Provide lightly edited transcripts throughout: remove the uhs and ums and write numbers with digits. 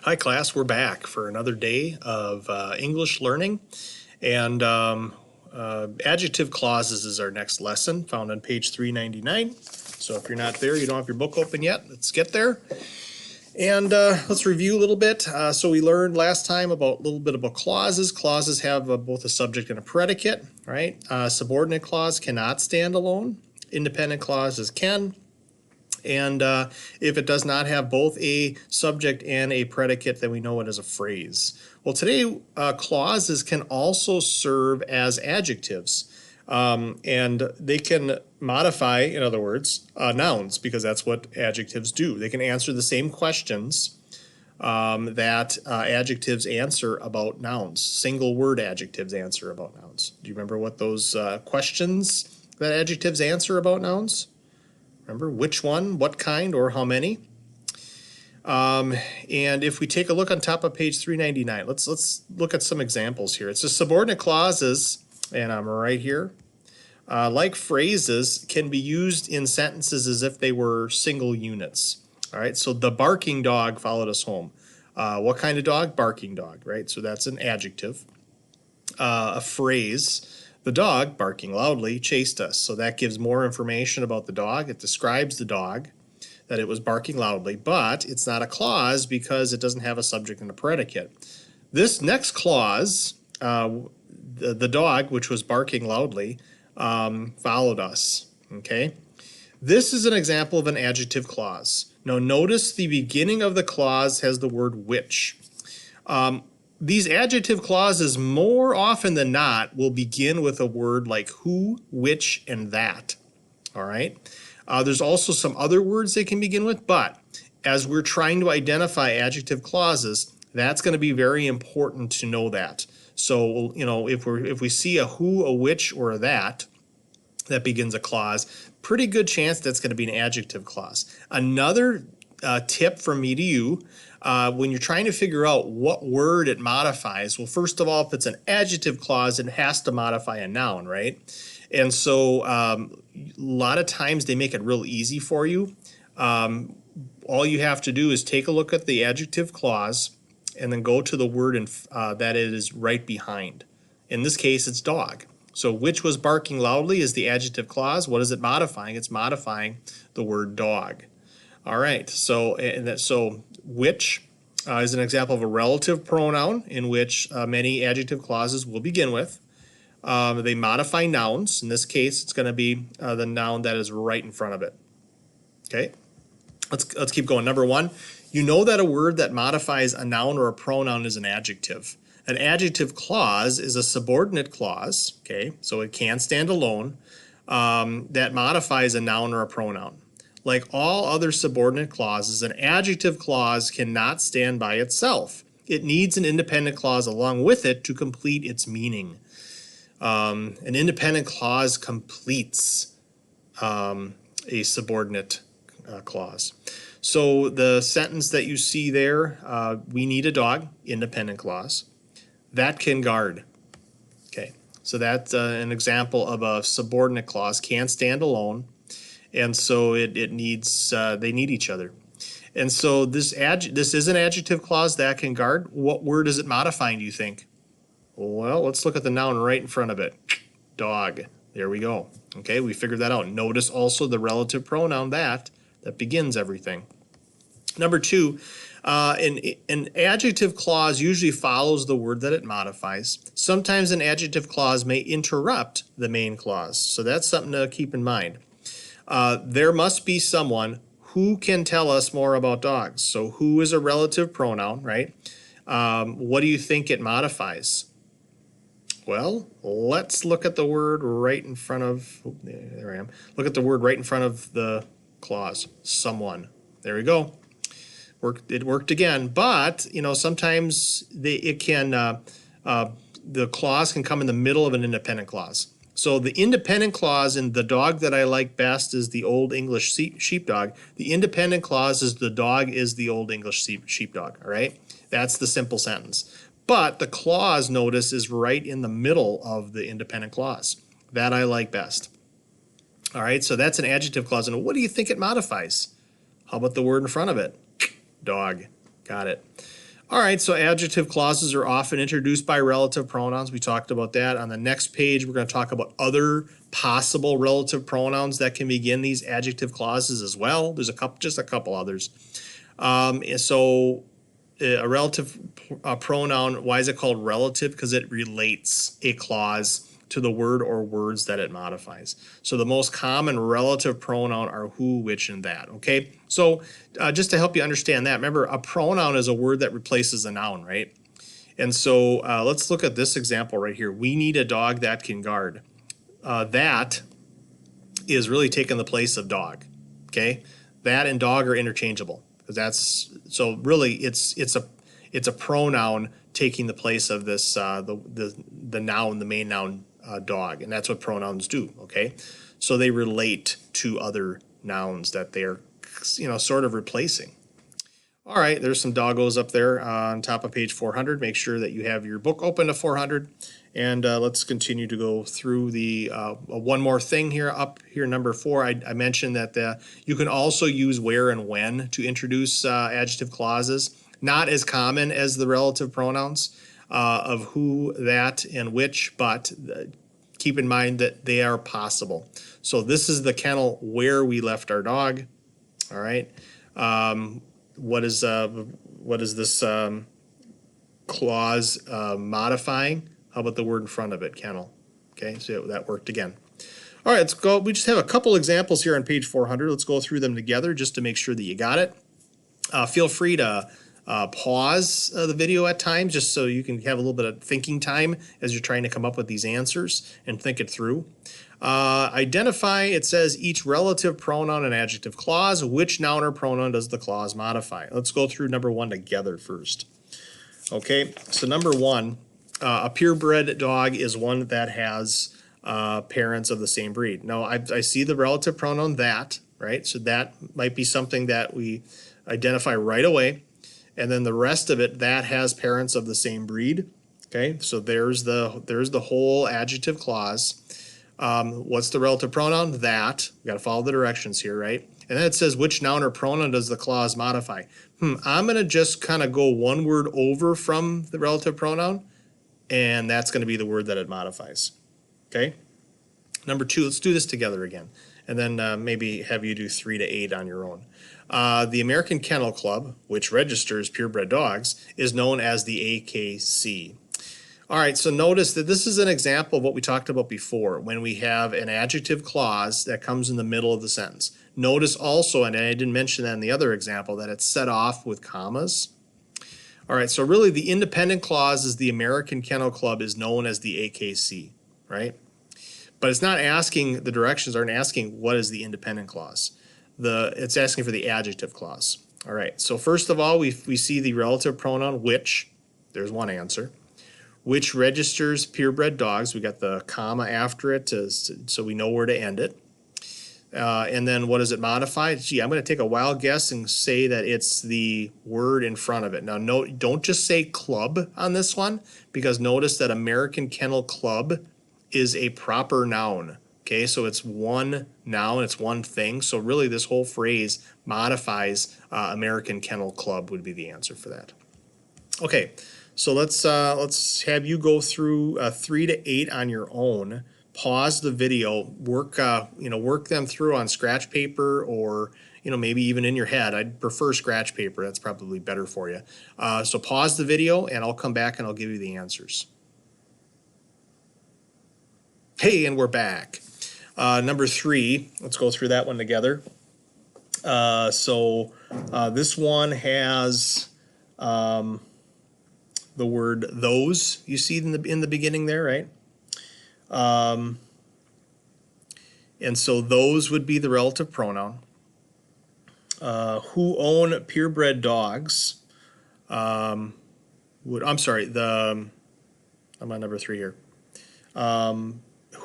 Hi class, we're back for another day of English learning, and adjective clauses is our next lesson, found on page 399. So if you're not there, you don't have your book open yet, let's get there. And let's review a little bit. So we learned last time about a little bit about clauses. Clauses have both a subject and a predicate, right? Subordinate clause cannot stand alone. Independent clauses can. And if it does not have both a subject and a predicate, then we know it as a phrase. Well, today, clauses can also serve as adjectives. And they can modify, in other words, nouns, because that's what adjectives do. They can answer the same questions that adjectives answer about nouns. Single word adjectives answer about nouns. Do you remember what those questions that adjectives answer about nouns? Remember which one, what kind, or how many? And if we take a look on top of page 399, let's look at some examples here. It says subordinate clauses, and I'm right here, like phrases, can be used in sentences as if they were single units. All right, so the barking dog followed us home. What kind of dog? Barking dog, right? So that's an adjective. A phrase. The dog, barking loudly, chased us. So that gives more information about the dog. It describes the dog, that it was barking loudly, but it's not a clause because it doesn't have a subject and a predicate. This next clause, the dog, which was barking loudly, followed us, okay? This is an example of an adjective clause. Now notice the beginning of the clause has the word which. These adjective clauses, more often than not, will begin with a word like who, which, and that. All right. There's also some other words they can begin with, but as we're trying to identify adjective clauses, that's going to be very important to know that. So, you know, if we see a who, a which, or a that begins a clause, pretty good chance that's going to be an adjective clause. Another tip from me to you, when you're trying to figure out what word it modifies, well, first of all, if it's an adjective clause, it has to modify a noun, right? And so a lot of times they make it real easy for you. All you have to do is take a look at the adjective clause and then go to the word that it is right behind. In this case, it's dog. So which was barking loudly is the adjective clause. What is it modifying? It's modifying the word dog. All right, so which is an example of a relative pronoun in which many adjective clauses will begin with. They modify nouns. In this case, it's going to be the noun that is right in front of it. Okay, let's keep going. Number one, you know that a word that modifies a noun or a pronoun is an adjective. An adjective clause is a subordinate clause, okay, so it can stand alone, that modifies a noun or a pronoun. Like all other subordinate clauses, an adjective clause cannot stand by itself. It needs an independent clause along with it to complete its meaning. An independent clause completes a subordinate clause. So the sentence that you see there, we need a dog, independent clause. That can guard. Okay, so that's an example of a subordinate clause, can't stand alone. And so it needs, they need each other. And so this is an adjective clause that can guard. What word is it modifying, do you think? Well, let's look at the noun right in front of it. Dog. There we go. Okay, we figured that out. Notice also the relative pronoun that begins everything. Number two, an adjective clause usually follows the word that it modifies. Sometimes an adjective clause may interrupt the main clause. So that's something to keep in mind. There must be someone who can tell us more about dogs. So who is a relative pronoun, right? What do you think it modifies? Well, let's look at the word right in front of, oh, there I am. Look at the word right in front of the clause, someone. There we go. It worked again, but you know sometimes the clause can come in the middle of an independent clause. So the independent clause in the dog that I like best is the Old English sheepdog. The independent clause is the dog is the Old English sheepdog, all right? That's the simple sentence. But the clause, notice, is right in the middle of the independent clause. That I like best. All right, so that's an adjective clause. And what do you think it modifies? How about the word in front of it? Dog. Got it. All right, so adjective clauses are often introduced by relative pronouns. We talked about that. On the next page, we're going to talk about other possible relative pronouns that can begin these adjective clauses as well. There's just a couple others. So a relative pronoun, why is it called relative? Because it relates a clause to the word or words that it modifies. So the most common relative pronoun are who, which, and that, okay? So just to help you understand that, remember a pronoun is a word that replaces a noun, right? And so let's look at this example right here. We need a dog that can guard. That is really taking the place of dog, okay? That and dog are interchangeable. So really it's a pronoun taking the place of this the noun, the main noun, dog, and that's what pronouns do. Okay, so they relate to other nouns that they're sort of replacing. All right, there's some doggos up there on top of page 400. Make sure that you have your book open to 400, and let's continue to go through the one more thing here up here, number 4. I mentioned that you can also use where and when to introduce adjective clauses. Not as common as the relative pronouns of who, that, and which, but keep in mind that they are possible. So this is the kennel where we left our dog. All right. What is this clause modifying? How about the word in front of it, kennel? Okay, so that worked again. All right, let's go. We just have a couple examples here on page 400. Let's go through them together just to make sure that you got it. Feel free to pause the video at times just so you can have a little bit of thinking time as you're trying to come up with these answers and think it through. Identify, it says, each relative pronoun and adjective clause. Which noun or pronoun does the clause modify? Let's go through number 1 together first. Okay, so number 1, a purebred dog is one that has parents of the same breed. Now, I see the relative pronoun that, right? So that might be something that we identify right away. And then the rest of it, that has parents of the same breed. Okay, so there's the whole adjective clause. What's the relative pronoun? That. We got to follow the directions here, right? And then it says, which noun or pronoun does the clause modify? I'm going to just kind of go one word over from the relative pronoun, and that's going to be the word that it modifies. Okay? Number 2, let's do this together again, and then maybe have you do 3 to 8 on your own. The American Kennel Club, which registers purebred dogs, is known as the AKC. All right, so notice that this is an example of what we talked about before when we have an adjective clause that comes in the middle of the sentence. Notice also, and I didn't mention that in the other example, that it's set off with commas. All right, so really the independent clause is the American Kennel Club is known as the AKC, right? But it's not asking, the directions aren't asking what is the independent clause. It's asking for the adjective clause. All right, so first of all, we see the relative pronoun which. There's one answer. Which registers purebred dogs. We got the comma after it so we know where to end it. And then what does it modify? Gee, I'm going to take a wild guess and say that it's the word in front of it. Now, don't just say club on this one, because notice that American Kennel Club is a proper noun. Okay, so it's one noun, it's one thing. So really this whole phrase modifies American Kennel Club would be the answer for that. Okay, so let's have you go through 3 to 8 on your own. Pause the video, work them through on scratch paper, or maybe even in your head. I'd prefer scratch paper. That's probably better for you. So pause the video, and I'll come back and I'll give you the answers. Hey, and we're back. Number 3, let's go through that one together. This one has the word those, you see in the beginning there, right? And so those would be the relative pronoun. Who own purebred dogs I'm on number 3 here.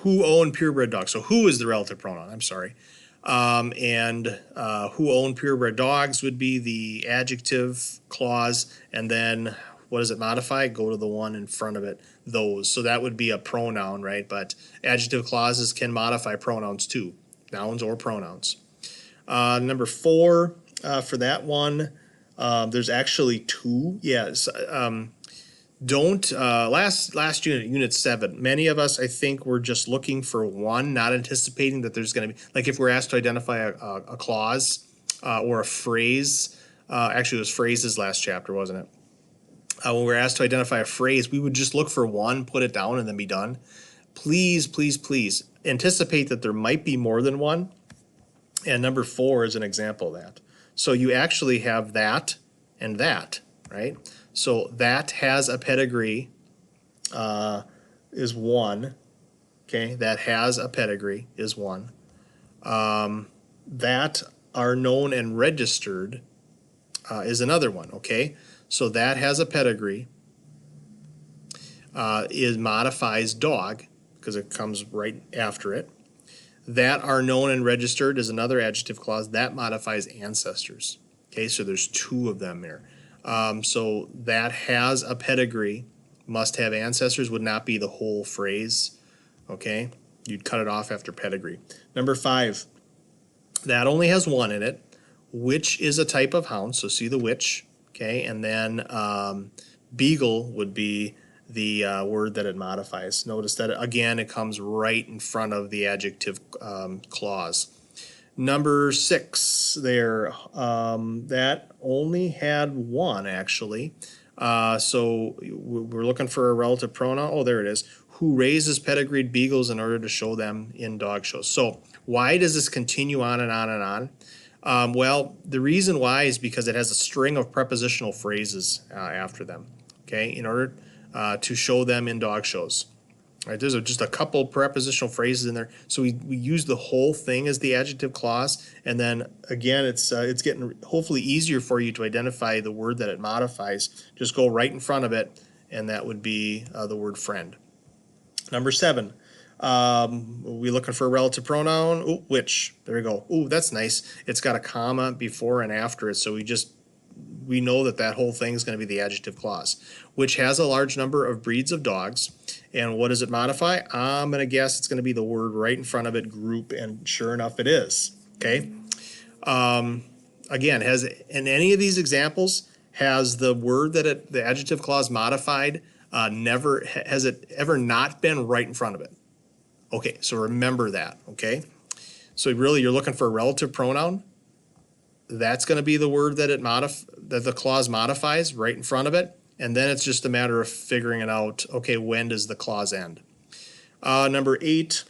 Who own purebred dogs? So who is the relative pronoun? I'm sorry. And who own purebred dogs would be the adjective clause, and then what does it modify? Go to the one in front of it, those. So that would be a pronoun, right? But adjective clauses can modify pronouns too, nouns or pronouns. Number 4 for that one, There's actually two. Yes. Don't last unit 7. Many of us, I think, were just looking for one, not anticipating that there's going to be, like, if we're asked to identify a clause or a phrase. Actually, it was phrases last chapter, wasn't it? When we're asked to identify a phrase, we would just look for one, put it down, and then be done. Please, please, please anticipate that there might be more than one. And number 4 is an example of that. So you actually have that and that, right? So that has a pedigree is 1. Okay, that has a pedigree is 1. That are known and registered is another one, okay? So that has a pedigree is modifies dog because it comes right after it. That are known and registered is another adjective clause that modifies ancestors. Okay, so there's 2 of them here. So that has a pedigree, must have ancestors would not be the whole phrase. Okay, you'd cut it off after pedigree. Number 5, that only has 1 in it, which is a type of hound. So see the which. Okay, and then beagle would be the word that it modifies. Notice that, again, it comes right in front of the adjective clause. Number 6 there, that only had 1, actually. So we're looking for a relative pronoun. Oh, there it is. Who raises pedigreed beagles in order to show them in dog shows. So why does this continue on and on and on? Well, the reason why is because it has a string of prepositional phrases after them, okay, in order to show them in dog shows. All right, there's just a couple prepositional phrases in there, so we use the whole thing as the adjective clause, and then again, it's getting hopefully easier for you to identify the word that it modifies. Just go right in front of it, and that would be the word friend. Number 7. We looking for a relative pronoun. Ooh, which. There we go. Ooh, that's nice. It's got a comma before and after it, so we know that whole thing is going to be the adjective clause, which has a large number of breeds of dogs. And what does it modify? I'm going to guess it's going to be the word right in front of it, group, and sure enough, it is. Okay. Again, has in any of these examples has the word that the adjective clause modified has it ever not been right in front of it? Okay, so remember that, okay? So really you're looking for a relative pronoun. That's going to be the word that that the clause modifies right in front of it, and then it's just a matter of figuring it out, okay, when does the clause end? Number 8,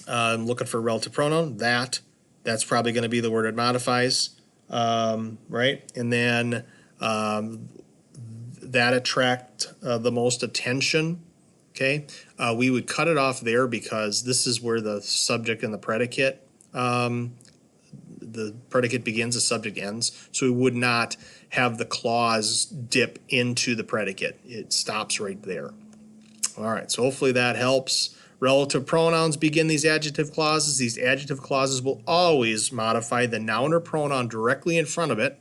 I'm looking for a relative pronoun. That's probably going to be the word it modifies, right? And then that attract the most attention. Okay, we would cut it off there because this is where the subject and the predicate begins, the subject ends. So we would not have the clause dip into the predicate. It stops right there. All right, so hopefully that helps. Relative pronouns begin these adjective clauses. These adjective clauses will always modify the noun or pronoun directly in front of it.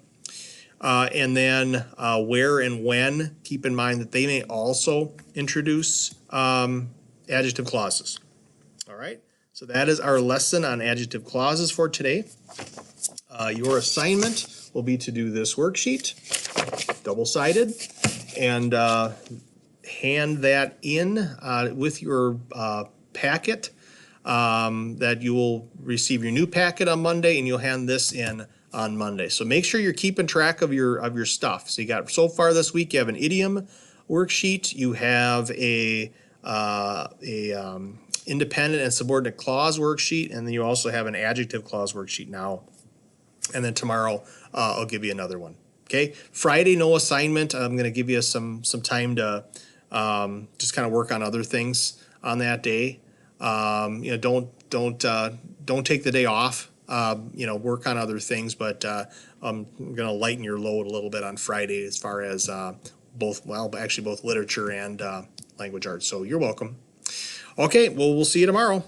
And then where and when, keep in mind that they may also introduce adjective clauses. All right, so that is our lesson on adjective clauses for today. Your assignment will be to do this worksheet, double-sided, and hand that in with your packet that you will receive your new packet on Monday, and you'll hand this in on Monday. So make sure you're keeping track of your stuff. So you got, so far this week, you have an idiom worksheet, you have a independent and subordinate clause worksheet, and then you also have an adjective clause worksheet now. And then tomorrow I'll give you another one. Okay, Friday no assignment. I'm going to give you some time to just kind of work on other things on that day. Don't take the day off. Work on other things, but I'm going to lighten your load a little bit on Friday as far as both literature and language arts. So you're welcome. Okay, well, we'll see you tomorrow.